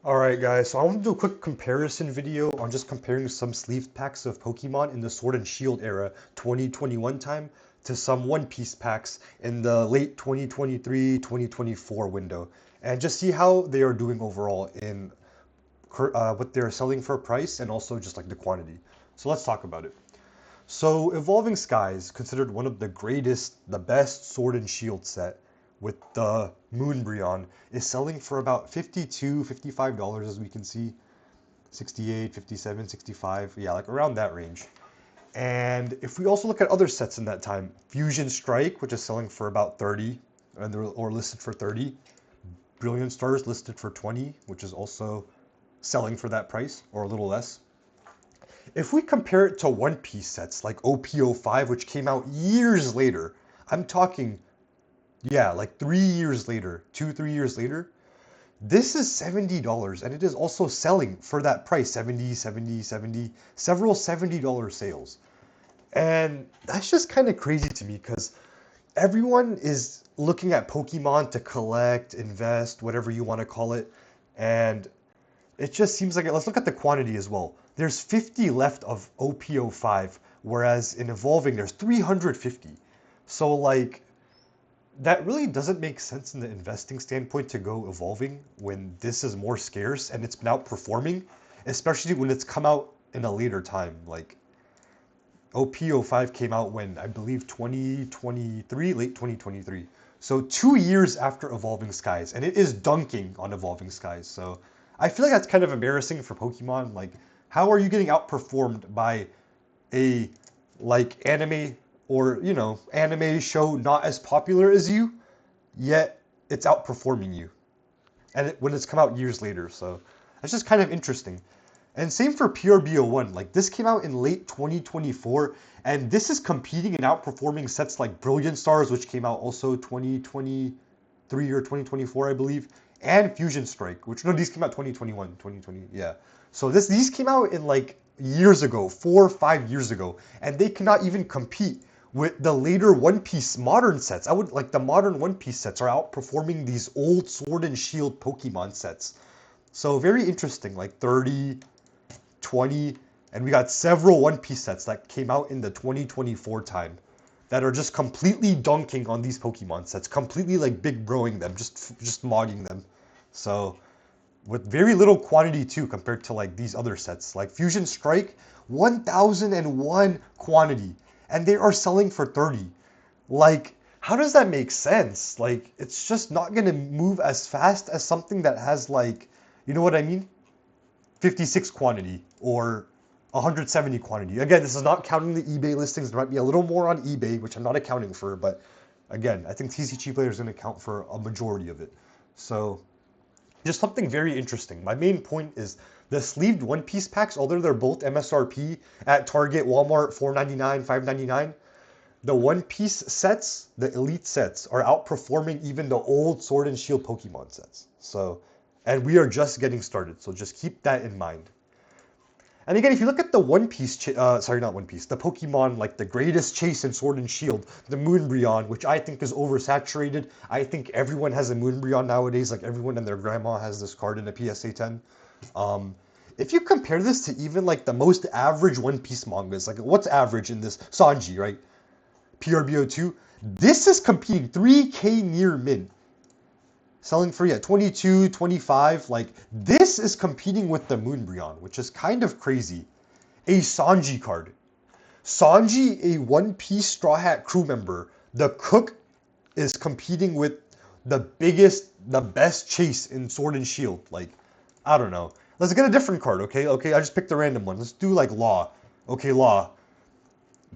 Alright guys, so I want to do a quick comparison video on just comparing some sleeved packs of Pokemon in the Sword and Shield era 2021 time to some One Piece packs in the late 2023-2024 window, and just see how they are doing overall in what they're selling for price and also just like the quantity. So let's talk about it. So Evolving Skies, considered one of the greatest, the best Sword and Shield set with the Moonbreon, is selling for about $52, $55 as we can see. 68, 57, 65, yeah, like around that range. And if we also look at other sets in that time, Fusion Strike, which is selling for about 30, or listed for 30. Brilliant Stars listed for 20, which is also selling for that price, or a little less. If we compare it to One Piece sets like OP05, which came out years later, I'm talking, yeah, like 3 years later, 3 years later, this is $70 and it is also selling for that price, 70, 70, 70, several $70 sales. And that's just kind of crazy to me because everyone is looking at Pokemon to collect, invest, whatever you want to call it. And it just seems like, let's look at the quantity as well. There's 50 left of OP05, whereas in Evolving there's 350. So like, that really doesn't make sense in the investing standpoint to go Evolving when this is more scarce and it's been outperforming, especially when it's come out in a later time. Like OP05 came out when I believe 2023, late 2023. So 2 years after Evolving Skies, and it is dunking on Evolving Skies. So I feel like that's kind of embarrassing for Pokemon. Like, how are you getting outperformed by a like anime or anime show not as popular as you, yet it's outperforming you, and when it's come out years later? So that's just kind of interesting. And same for PRBO1. Like, this came out in late 2024, and this is competing and outperforming sets like Brilliant Stars, which came out also 2023 or 2024, I believe, and Fusion Strike, which, no, these came out 2021, 2020, yeah. So these came out in like years ago, 4 or 5 years ago, and they cannot even compete with the later One Piece modern sets. I would like the modern One Piece sets are outperforming these old Sword and Shield Pokemon sets. So very interesting, like 30, 20, and we got several One Piece sets that came out in the 2024 time that are just completely dunking on these Pokemon sets, completely like big broing them, just mogging them. So with very little quantity too compared to like these other sets. Like Fusion Strike, 1001 quantity, and they are selling for 30. Like, how does that make sense? Like, it's just not gonna move as fast as something that has like, you know what I mean? 56 quantity or 170 quantity. Again, this is not counting the eBay listings. There might be a little more on eBay, which I'm not accounting for, but again, I think TCGPlayer is going to account for a majority of it. So just something very interesting. My main point is the sleeved One Piece packs, although they're both MSRP at Target, Walmart, $4.99, $5.99, the One Piece sets, the Elite sets, are outperforming even the old Sword and Shield Pokemon sets. So, and we are just getting started, so just keep that in mind. And again, if you look at the One Piece, sorry, not One Piece, the Pokemon, like the greatest chase in Sword and Shield, the Moonbreon, which I think is oversaturated. I think everyone has a Moonbreon nowadays, like everyone and their grandma has this card in a PSA 10. If you compare this to even like the most average One Piece mangas, like what's average in this? Sanji, right? PRBO2, this is competing 3K near mint. Selling free at 22, 25. Like, this is competing with the Moonbreon, which is kind of crazy. A Sanji card. Sanji, a One Piece Straw Hat crew member. The Cook is competing with the biggest, the best chase in Sword and Shield. Like, I don't know. Let's get a different card, okay? Okay, I just picked a random one. Let's do like Law. Okay, Law.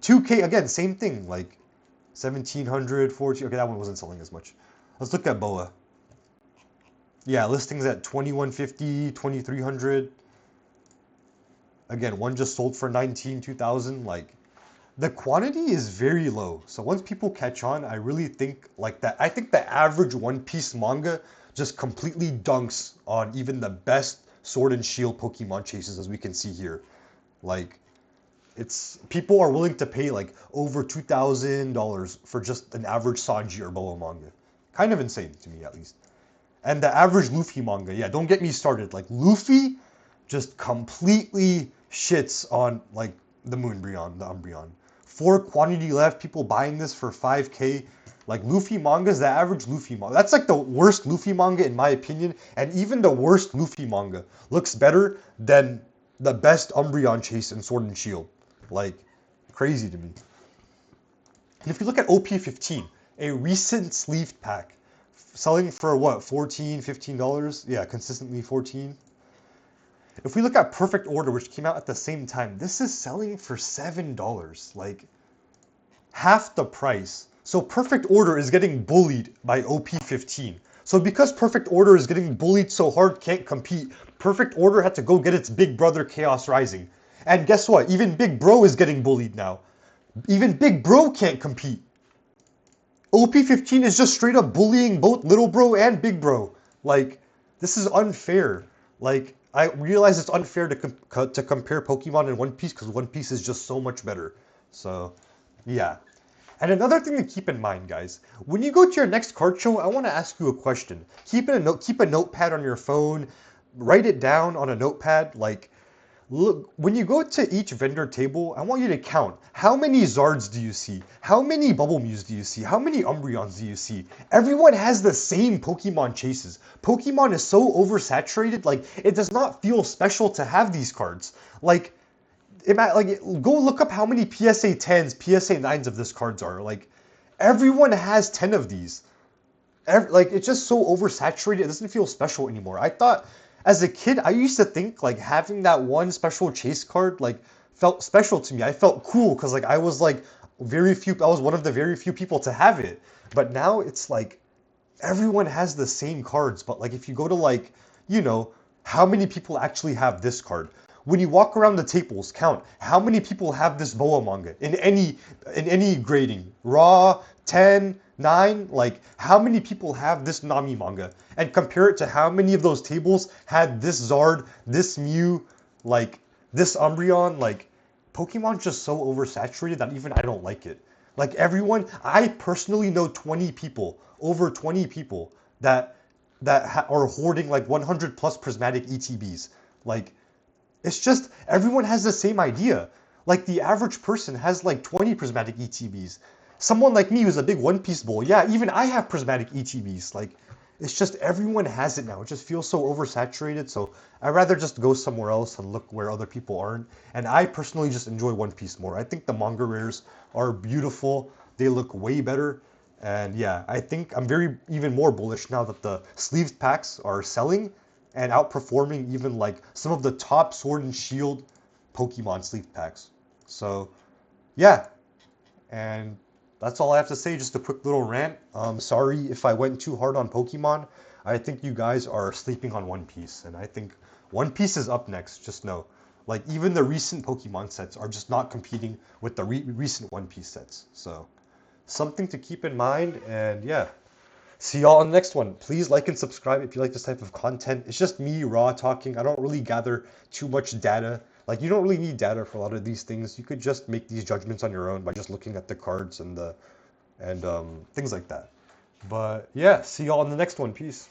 2K, again, same thing. Like, 1700, 14. Okay, that one wasn't selling as much. Let's look at Boa. Yeah, listings at 2150, 2300. Again, one just sold for 19, 2000. Like, the quantity is very low. So once people catch on, I really think like that. I think the average One Piece manga just completely dunks on even the best Sword and Shield Pokemon chases, as we can see here. Like, it's people are willing to pay like over $2,000 for just an average Sanji or Boa manga. Kind of insane to me, at least. And the average Luffy manga, yeah, don't get me started. Like Luffy just completely shits on like the Moonbreon, the Umbreon. 4 quantity left, people buying this for 5K. Like Luffy mangas, the average Luffy manga, that's like the worst Luffy manga in my opinion. And even the worst Luffy manga looks better than the best Umbreon chase in Sword and Shield. Like, crazy to me. And if you look at OP15, a recent sleeved pack, selling for what, $14, $15? Yeah, consistently 14. If we look at Perfect Order, which came out at the same time, this is selling for $7, like half the price. So Perfect Order is getting bullied by OP15. So because Perfect Order is getting bullied so hard, can't compete, Perfect Order had to go get its big brother Chaos Rising. And guess what? Even Big Bro is getting bullied now. Even Big Bro can't compete. OP15 is just straight up bullying both Little Bro and Big Bro. Like, this is unfair. Like, I realize it's unfair to compare Pokemon and One Piece because One Piece is just so much better. So, yeah. And another thing to keep in mind, guys, when you go to your next card show, I want to ask you a question. Keep a notepad on your phone, write it down on a notepad. Like, look, when you go to each vendor table, I want you to count. How many Zards do you see? How many Bubble Mews do you see? How many Umbreons do you see? Everyone has the same Pokemon chases. Pokemon is so oversaturated, like, it does not feel special to have these cards. Like, go look up how many PSA 10s, PSA 9s of this cards are. Like, everyone has 10 of these. Like, it's just so oversaturated, it doesn't feel special anymore. I thought, as a kid, I used to think, like, having that one special chase card, like, felt special to me. I felt cool, because, like, I was, like, I was one of the very few people to have it. But now, it's, like, everyone has the same cards, but, like, if you go to, like, you know, how many people actually have this card? When you walk around the tables, count how many people have this Boa manga in any grading. Raw, 10, 9, like how many people have this Nami manga? And compare it to how many of those tables had this Zard, this Mew, like this Umbreon. Like, Pokemon's just so oversaturated that even I don't like it. Like everyone, I personally know 20 people, over 20 people that are hoarding like 100 plus prismatic ETBs. Like, it's just, everyone has the same idea. Like, the average person has like 20 prismatic ETBs. Someone like me who's a big One Piece bull, yeah, even I have prismatic ETBs. Like, it's just everyone has it now. It just feels so oversaturated. So I'd rather just go somewhere else and look where other people aren't. And I personally just enjoy One Piece more. I think the manga rares are beautiful. They look way better. And yeah, I think I'm even more bullish now that the sleeved packs are selling and outperforming even like some of the top Sword and Shield Pokemon sleeve packs. So yeah, and that's all I have to say. Just a quick little rant. Sorry if I went too hard on Pokemon. I think you guys are sleeping on One Piece, and I think One Piece is up next. Just know, like, even the recent Pokemon sets are just not competing with the recent One Piece sets. So something to keep in mind, and yeah. See y'all on the next one. Please like and subscribe if you like this type of content. It's just me raw talking. I don't really gather too much data. Like, you don't really need data for a lot of these things. You could just make these judgments on your own by just looking at the cards and things like that. But yeah, see y'all on the next one. Peace.